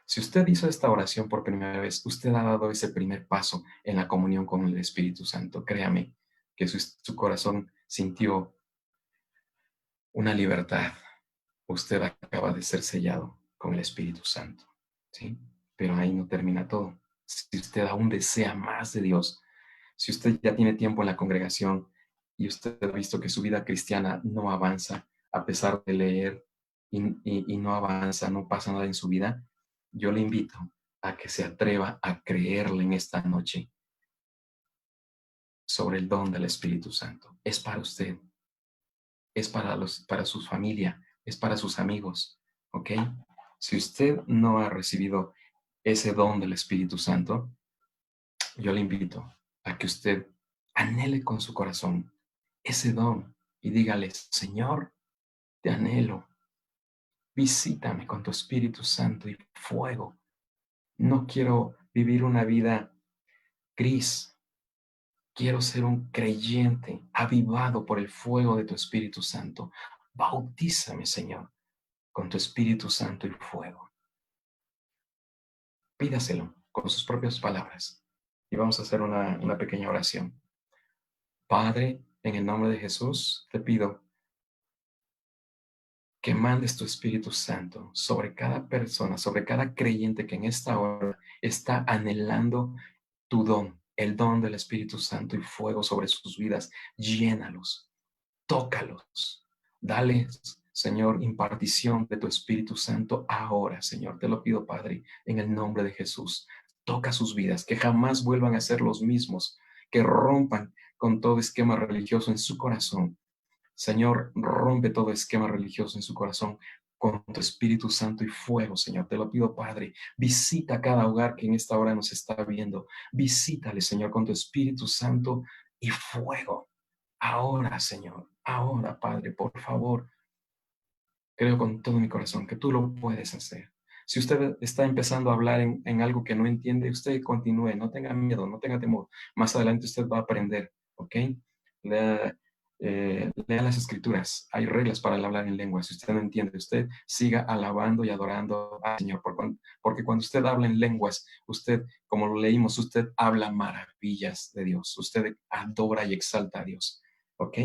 Si usted hizo esta oración por primera vez, usted ha dado ese primer paso en la comunión con el Espíritu Santo. Créame que su corazón sintió una libertad. Usted acaba de ser sellado con el Espíritu Santo, ¿sí? Pero ahí no termina todo. Si usted aún desea más de Dios, si usted ya tiene tiempo en la congregación y usted ha visto que su vida cristiana no avanza a pesar de leer y no avanza, no pasa nada en su vida, yo le invito a que se atreva a creerle en esta noche sobre el don del Espíritu Santo. Es para usted, es para su familia, es para sus amigos, ¿ok? Si usted no ha recibido ese don del Espíritu Santo, yo le invito a que usted anhele con su corazón ese don y dígale, Señor, te anhelo, visítame con tu Espíritu Santo y fuego. No quiero vivir una vida gris, quiero ser un creyente avivado por el fuego de tu Espíritu Santo. Bautízame, Señor, con tu Espíritu Santo y fuego. Pídaselo con sus propias palabras. Y vamos a hacer una pequeña oración. Padre, en el nombre de Jesús, te pido que mandes tu Espíritu Santo sobre cada persona, sobre cada creyente que en esta hora está anhelando tu don, el don del Espíritu Santo y fuego sobre sus vidas. Llénalos, tócalos, Dale, Señor, impartición de tu Espíritu Santo ahora, Señor. Te lo pido, Padre, en el nombre de Jesús. Toca sus vidas, que jamás vuelvan a ser los mismos, que rompan con todo esquema religioso en su corazón. Señor, rompe todo esquema religioso en su corazón con tu Espíritu Santo y fuego, Señor. Te lo pido, Padre. Visita cada hogar que en esta hora nos está viendo. Visítale, Señor, con tu Espíritu Santo y fuego. Ahora, Señor. Ahora, Padre, por favor. Creo con todo mi corazón que tú lo puedes hacer. Si usted está empezando a hablar en algo que no entiende, usted continúe, no tenga miedo, no tenga temor. Más adelante usted va a aprender, ¿ok? Lea, lea las escrituras, hay reglas para el hablar en lengua. Si usted no entiende, usted siga alabando y adorando al Señor, porque cuando usted habla en lenguas, usted, como lo leímos, usted habla maravillas de Dios, usted adora y exalta a Dios, ¿ok?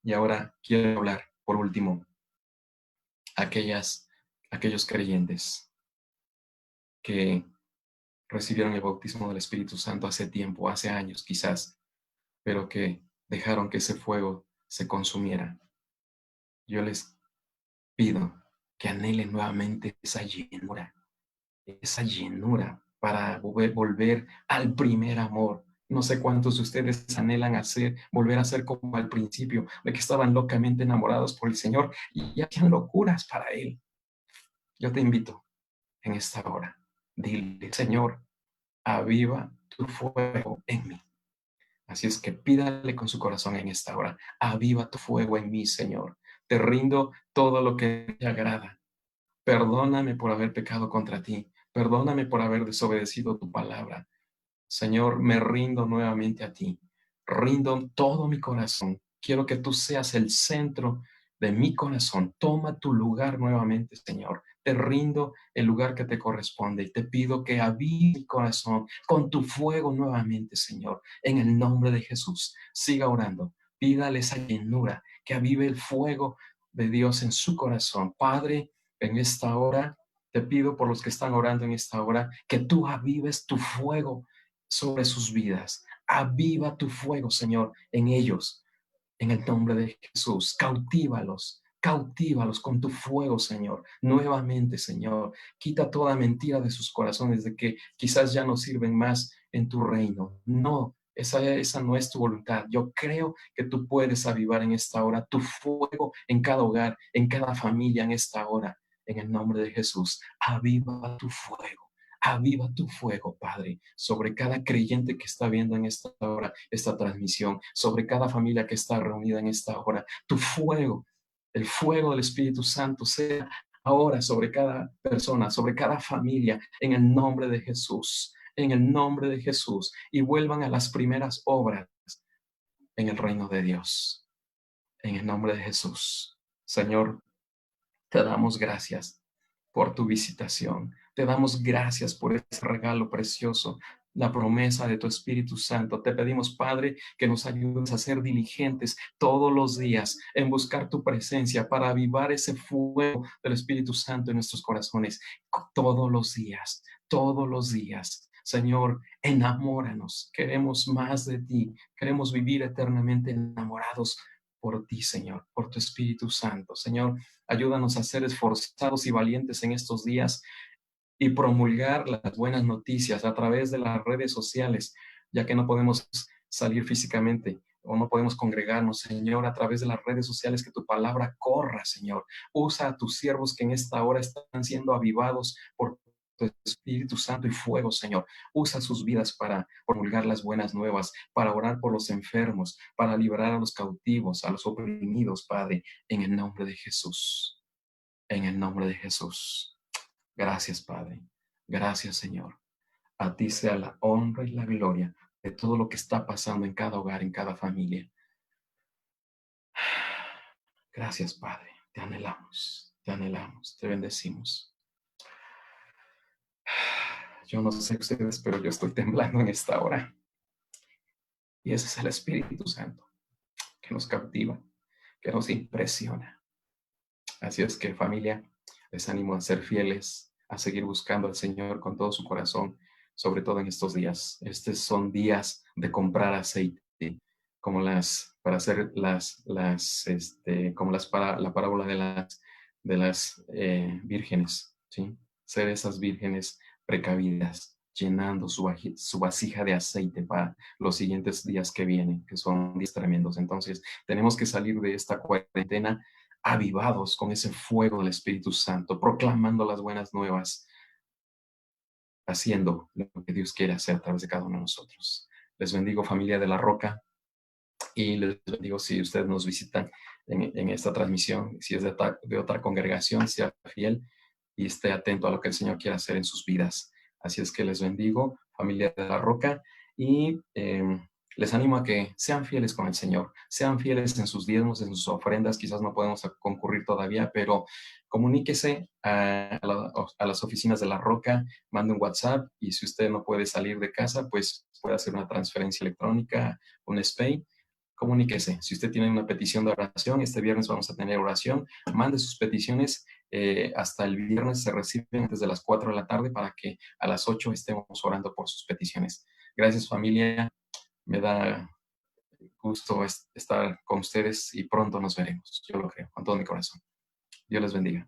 Y ahora quiero hablar, por último, aquellos creyentes que recibieron el bautismo del Espíritu Santo hace tiempo, hace años quizás, pero que dejaron que ese fuego se consumiera. Yo les pido que anhelen nuevamente esa llenura para volver al primer amor. No sé cuántos de ustedes anhelan volver a ser como al principio, de que estaban locamente enamorados por el Señor y hacían locuras para Él. Yo te invito en esta hora. Dile, Señor, aviva tu fuego en mí. Así es que pídale con su corazón en esta hora. Aviva tu fuego en mí, Señor. Te rindo todo lo que te agrada. Perdóname por haber pecado contra ti. Perdóname por haber desobedecido tu palabra. Señor, me rindo nuevamente a ti. Rindo todo mi corazón. Quiero que tú seas el centro de mi corazón. Toma tu lugar nuevamente, Señor. Te rindo el lugar que te corresponde y te pido que avive mi corazón con tu fuego nuevamente, Señor. En el nombre de Jesús, siga orando. Pídale esa llenura, que avive el fuego de Dios en su corazón. Padre, en esta hora, te pido por los que están orando en esta hora, que tú avives tu fuego sobre sus vidas. Aviva tu fuego, Señor, en ellos, en el nombre de Jesús. Cautívalos con tu fuego, Señor. Nuevamente, Señor, quita toda mentira de sus corazones de que quizás ya no sirven más en tu reino. No, esa no es tu voluntad. Yo creo que tú puedes avivar en esta hora tu fuego en cada hogar, en cada familia en esta hora. En el nombre de Jesús, aviva tu fuego. Aviva tu fuego, Padre, sobre cada creyente que está viendo en esta hora esta transmisión, sobre cada familia que está reunida en esta hora. Tu fuego, el fuego del Espíritu Santo, sea ahora sobre cada persona, sobre cada familia, en el nombre de Jesús, en el nombre de Jesús, y vuelvan a las primeras obras en el reino de Dios, en el nombre de Jesús. Señor, te damos gracias por tu visitación. Te damos gracias por ese regalo precioso, la promesa de tu Espíritu Santo. Te pedimos, Padre, que nos ayudes a ser diligentes todos los días en buscar tu presencia para avivar ese fuego del Espíritu Santo en nuestros corazones. Todos los días, todos los días. Señor, enamóranos. Queremos más de ti. Queremos vivir eternamente enamorados por ti, Señor, por tu Espíritu Santo. Señor, ayúdanos a ser esforzados y valientes en estos días y promulgar las buenas noticias a través de las redes sociales, ya que no podemos salir físicamente o no podemos congregarnos, Señor, a través de las redes sociales, que tu palabra corra, Señor. Usa a tus siervos que en esta hora están siendo avivados por tu Espíritu Santo y fuego, Señor. Usa sus vidas para promulgar las buenas nuevas, para orar por los enfermos, para liberar a los cautivos, a los oprimidos, Padre, en el nombre de Jesús. En el nombre de Jesús. Gracias, Padre. Gracias, Señor. A ti sea la honra y la gloria de todo lo que está pasando en cada hogar, en cada familia. Gracias, Padre. Te anhelamos, te bendecimos. Yo no sé ustedes, pero yo estoy temblando en esta hora. Y ese es el Espíritu Santo que nos cautiva, que nos impresiona. Así es que, familia, les animo a ser fieles, a seguir buscando al Señor con todo su corazón, sobre todo en estos días. Estos son días de comprar aceite. para hacer la parábola de las vírgenes, ¿sí? Ser esas vírgenes precavidas, llenando su vasija de aceite para los siguientes días que vienen, que son días tremendos. Entonces, tenemos que salir de esta cuarentena avivados con ese fuego del Espíritu Santo, proclamando las buenas nuevas, haciendo lo que Dios quiere hacer a través de cada uno de nosotros. Les bendigo, familia de la Roca, y les bendigo si ustedes nos visitan en esta transmisión, si es de otra congregación, sea fiel y esté atento a lo que el Señor quiere hacer en sus vidas. Así es que les bendigo, familia de la Roca, y les animo a que sean fieles con el Señor, sean fieles en sus diezmos, en sus ofrendas. Quizás no podemos concurrir todavía, pero comuníquese a las oficinas de la Roca, mande un WhatsApp, y si usted no puede salir de casa, pues puede hacer una transferencia electrónica, un SPAY. Comuníquese. Si usted tiene una petición de oración, este viernes vamos a tener oración. Mande sus peticiones. Hasta el viernes se reciben antes de las 4 de la tarde para que a las 8 estemos orando por sus peticiones. Gracias, familia. Me da gusto estar con ustedes y pronto nos veremos. Yo lo creo, con todo mi corazón. Dios les bendiga.